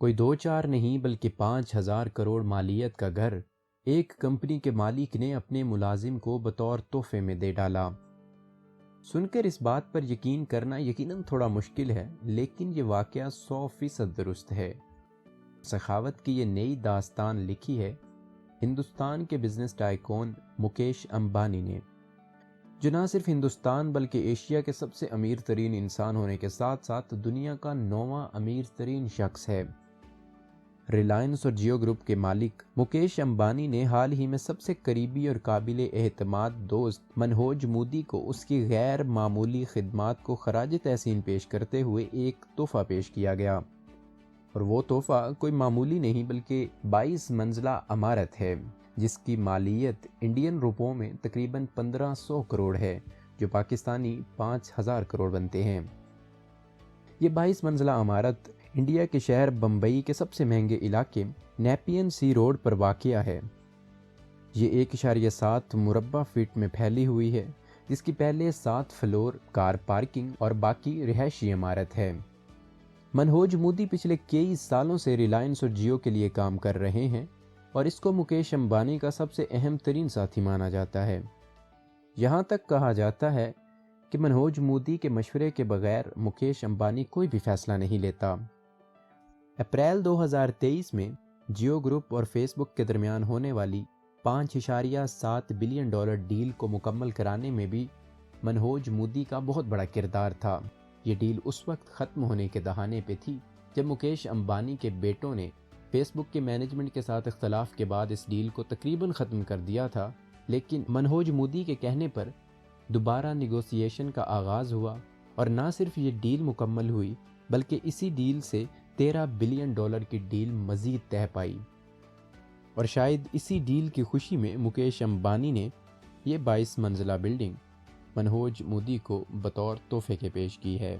کوئی دو چار نہیں بلکہ 5,000 کروڑ مالیت کا گھر ایک کمپنی کے مالک نے اپنے ملازم کو بطور تحفے میں دے ڈالا۔ سن کر اس بات پر یقین کرنا یقیناً تھوڑا مشکل ہے، لیکن یہ واقعہ 100% درست ہے۔ سخاوت کی یہ نئی داستان لکھی ہے ہندوستان کے بزنس ٹائکون مکیش امبانی نے، جو نہ صرف ہندوستان بلکہ ایشیا کے سب سے امیر ترین انسان ہونے کے ساتھ ساتھ دنیا کا 9واں امیر ترین شخص ہے۔ ریلائنس اور جیو گروپ کے مالک مکیش امبانی نے حال ہی میں سب سے قریبی اور قابل اعتماد دوست منہوج مودی کو اس کی غیر معمولی خدمات کو خراج تحسین پیش کرتے ہوئے ایک تحفہ پیش کیا گیا، اور وہ تحفہ کوئی معمولی نہیں بلکہ 22 منزلہ عمارت ہے، جس کی مالیت انڈین روپوں میں تقریباً 1500 کروڑ ہے، جو پاکستانی 5000 کروڑ بنتے ہیں۔ یہ 22 منزلہ عمارت انڈیا کے شہر بمبئی کے سب سے مہنگے علاقے نیپین سی روڈ پر واقع ہے۔ یہ 1.7 مربع فٹ میں پھیلی ہوئی ہے، جس کی پہلے 7 فلور کار پارکنگ اور باقی رہائشی عمارت ہے۔ منہوج مودی پچھلے کئی سالوں سے ریلائنس اور جیو کے لیے کام کر رہے ہیں، اور اس کو مکیش امبانی کا سب سے اہم ترین ساتھی مانا جاتا ہے۔ یہاں تک کہا جاتا ہے کہ منہوج مودی کے مشورے کے بغیر مکیش امبانی کوئی بھی فیصلہ نہیں لیتا۔ اپریل 2023 میں جیو گروپ اور فیس بک کے درمیان ہونے والی $5.7 بلین ڈیل کو مکمل کرانے میں بھی منہوج مودی کا بہت بڑا کردار تھا۔ یہ ڈیل اس وقت ختم ہونے کے دہانے پہ تھی جب مکیش امبانی کے بیٹوں نے فیس بک کے مینجمنٹ کے ساتھ اختلاف کے بعد اس ڈیل کو تقریباً ختم کر دیا تھا، لیکن منہوج مودی کے کہنے پر دوبارہ نیگوسیشن کا آغاز ہوا، اور نہ صرف یہ ڈیل مکمل ہوئی بلکہ اسی ڈیل سے $13 بلین کی ڈیل مزید طے پائی، اور شاید اسی ڈیل کی خوشی میں مکیش امبانی نے یہ 22 منزلہ بلڈنگ منہوج مودی کو بطور تحفے کے پیش کی ہے۔